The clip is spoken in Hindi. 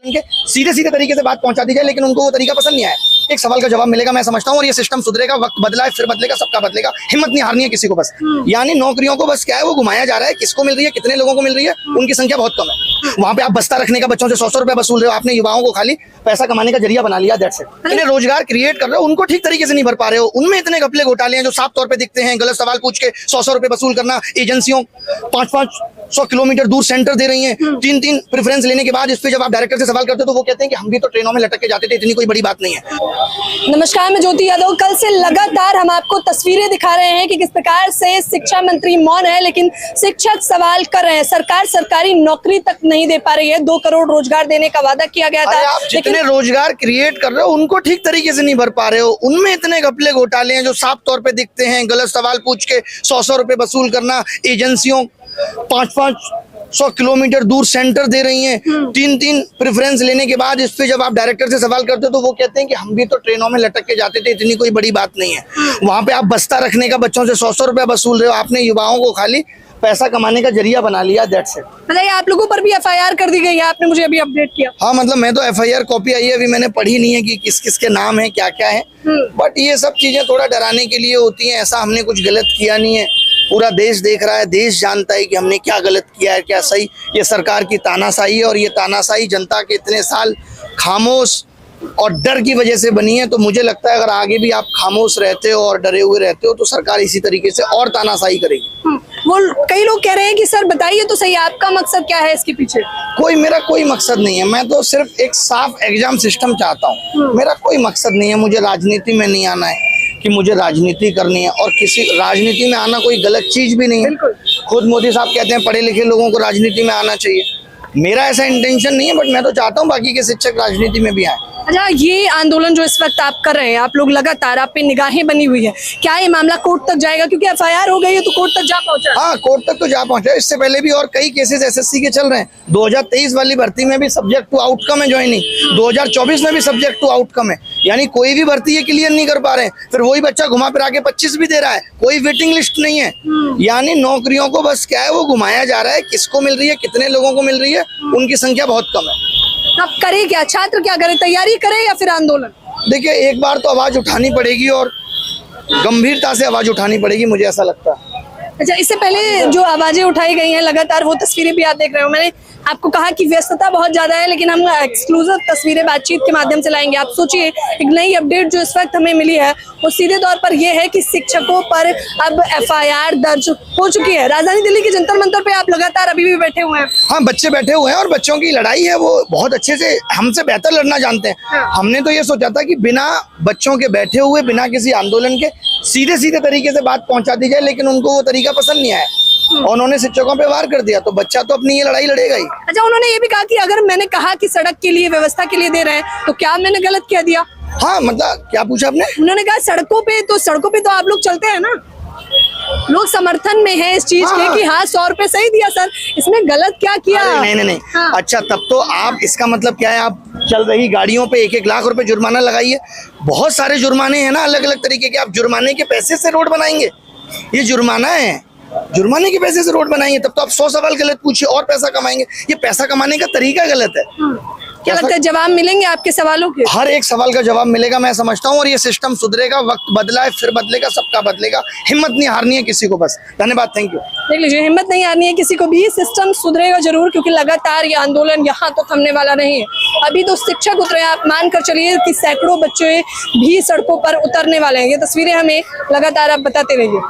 उनके सीधे सीधे तरीके से बात पहुंचा दी जाए, लेकिन उनको वो तरीका पसंद नहीं आया। एक सवाल का जवाब मिलेगा मैं समझता हूँ, और ये सिस्टम सुधरेगा, वक्त बदला है, फिर बदलेगा, सबका बदलेगा। हिम्मत नहीं हारनी है किसी को बस। यानी नौकरियों को बस क्या है, वो घुमाया जा रहा है, किसको मिल रही है, कितने लोगों को मिल रही है, उनकी संख्या बहुत कम है। वहां पे आप बस्ता रखने का बच्चों से 100 रुपए वसूल रहे हो, आपने युवाओं को खाली पैसा कमाने का जरिया बना लिया। That's it. इन्हें रोजगार क्रिएट कर रहे हो, उनको ठीक तरीके से नहीं भर पा रहे हो। उनमें इतने घपले घोटाले हैं जो साफ तौर पे दिखते हैं। गलत सवाल पूछ के 100 रुपए वसूल करना, एजेंसियों 500 किलोमीटर दूर सेंटर दे रही हैं, 3 प्रेफरेंस लेने के बाद इस पे जब आप डायरेक्टर से सवाल करते हो तो वो कहते हैं कि हम भी तो ट्रेनों में लटक के जाते थे, इतनी कोई बड़ी बात नहीं है। नमस्कार, मैं ज्योति यादव। कल से लगातार हम आपको तस्वीरें दिखा रहे हैं कि किस प्रकार से शिक्षा मंत्री मौन है, लेकिन शिक्षक सवाल कर रहे हैं। सरकार सरकारी नौकरी तक नहीं दे पा रही है। 2 करोड़ रोजगार देने का वादा किया गया था। आप जितने रोजगार क्रिएट कर रहे हो उनको ठीक तरीके से नहीं भर पा रहे हो। उनमें इतने घपले घोटाले हैं जो साफ तौर पे दिखते हैं। गलत सवाल पूछ के 100 रुपए वसूल करना, एजेंसियों 500 किलोमीटर दूर सेंटर दे रही हैं, 3 प्रेफरेंस लेने के बाद इस पे जब आप डायरेक्टर से सवाल करते हो तो वो कहते हैं कि हम भी तो ट्रेनों में लटक के जाते थे, इतनी कोई बड़ी बात नहीं है। वहां पे आप बस्ता रखने का बच्चों से 100 रुपए वसूल रहे हो, आपने युवाओं को खाली पैसा कमाने का जरिया बना लिया। That's it. बताइए, आप लोगों पर भी FIR कर दी गई है, आपने मुझे अभी अपडेट किया। हाँ, मतलब मैं तो FIR कॉपी आई है, अभी मैंने पढ़ी नहीं है कि किस किस के नाम है, क्या क्या है, बट ये सब चीजें थोड़ा डराने के लिए होती हैं। ऐसा हमने कुछ गलत किया नहीं है। पूरा देश देख रहा है, देश जानता है कि हमने क्या गलत किया है, क्या सही। ये सरकार की तानाशाही है, और ये तानाशाही जनता के इतने साल खामोश और डर की वजह से बनी है। तो मुझे लगता है अगर आगे भी आप खामोश रहते हो और डरे हुए रहते हो तो सरकार इसी तरीके से और तानाशाही करेगी। वो कई लोग कह रहे हैं कि सर बताइए तो सही, आपका मकसद क्या है इसके पीछे? मेरा कोई मकसद नहीं है। मैं तो सिर्फ एक साफ एग्जाम सिस्टम चाहता हूँ। मेरा कोई मकसद नहीं है। मुझे राजनीति में नहीं आना है कि मुझे राजनीति करनी है, और किसी राजनीति में आना कोई गलत चीज भी नहीं है। खुद मोदी साहब कहते हैं पढ़े लिखे लोगों को राजनीति में आना चाहिए। मेरा ऐसा इंटेंशन नहीं है, बट मैं तो चाहता हूँ बाकी के शिक्षक राजनीति में भी आए। अच्छा, ये आंदोलन जो इस वक्त आप कर रहे हैं, आप लोग लगातार, आप पे निगाहें बनी हुई है, क्या ये मामला कोर्ट तक जाएगा? क्योंकि FIR हो गई है तो कोर्ट तक जा पहुंचा। हाँ, कोर्ट तक तो जा पहुंचा। इससे पहले भी और कई केसेस SSC के चल रहे हैं। 2023 वाली भर्ती में भी सब्जेक्ट टू आउटकम है ज्वाइनिंग, 2024 में भी सब्जेक्ट टू आउटकम है। यानी कोई भी भर्ती ये क्लियर नहीं कर पा रहे हैं, फिर वही बच्चा घुमा फिरा के 25 भी दे रहा है, कोई वेटिंग लिस्ट नहीं है। यानी नौकरियों को बस क्या है, वो घुमाया जा रहा है, किसको मिल रही है, कितने लोगों को मिल रही है, उनकी संख्या बहुत कम है। अब करे क्या, छात्र क्या करे, तैयारी करे या फिर आंदोलन? देखिए, एक बार तो आवाज उठानी पड़ेगी और गंभीरता से आवाज उठानी पड़ेगी, मुझे ऐसा लगता है। अच्छा, इससे पहले जो आवाजें उठाई गई हैं लगातार, वो तस्वीरें भी आप देख रहे हो। मैंने आपको कहा कि व्यस्तता बहुत ज्यादा है, लेकिन हम एक्सक्लूसिव तस्वीरें बातचीत के माध्यम से लाएंगे। आप सोचिए, एक नई अपडेट जो इस वक्त हमें मिली है वो सीधे तौर पर यह है कि शिक्षकों पर अब FIR दर्ज हो चुकी है। राजधानी दिल्ली के जंतर मंतर पे आप लगातार अभी भी बैठे हुए हैं। हाँ, बच्चे बैठे हुए हैं, और बच्चों की लड़ाई है, वो बहुत अच्छे से हमसे बेहतर लड़ना जानते हैं। हमने तो ये सोचा था कि बिना बच्चों के बैठे हुए, बिना किसी आंदोलन के सीधे सीधे तरीके से बात पहुंचा दी जाए, लेकिन उनको वो तरीका पसंद नहीं आया और उन्होंने शिक्षकों पे वार कर दिया। तो बच्चा तो अपनी ये लड़ाई लड़ेगा ही। अच्छा, उन्होंने ये भी कहा कि अगर मैंने कहा कि सड़क के लिए, व्यवस्था के लिए दे रहे हैं, तो क्या मैंने गलत कह दिया? हाँ, मतलब क्या पूछा आपने? उन्होंने कहा सड़कों पे तो आप लोग चलते हैं ना, लोग समर्थन में है इस चीज के कि हाँ 100 रुपए सही दिया सर, इसमें गलत क्या किया? नहीं। हाँ। अच्छा, तब तो आप, इसका मतलब क्या है, आप चल रही गाड़ियों पे 1-1 लाख रुपए जुर्माना लगाइए। बहुत सारे जुर्माने हैं ना, अलग अलग तरीके के। आप जुर्माने के पैसे से रोड बनाएंगे, ये जुर्माना है, जुर्माने के पैसे से रोड बनाएंगे, तब तो आप 100 सवाल गलत पूछिए और पैसा कमाएंगे। ये पैसा कमाने का तरीका गलत है। क्या लगता है जवाब मिलेंगे आपके सवालों के? हर एक सवाल का जवाब मिलेगा, मैं समझता हूँ, और ये सिस्टम सुधरेगा, वक्त बदला है, फिर बदलेगा, सबका बदलेगा। हिम्मत नहीं हारनी है किसी को बस। धन्यवाद, थैंक यू। देख लीजिए, हिम्मत नहीं हारनी है किसी को भी, सिस्टम सुधरेगा जरूर, क्योंकि लगातार ये आंदोलन यहाँ तो थमने वाला नहीं है। अभी तो शिक्षक उतरे, आप मानकर चलिए कि सैकड़ों बच्चे भी सड़कों पर उतरने वाले हैं। ये तस्वीरें हमें लगातार आप बताते रहिए।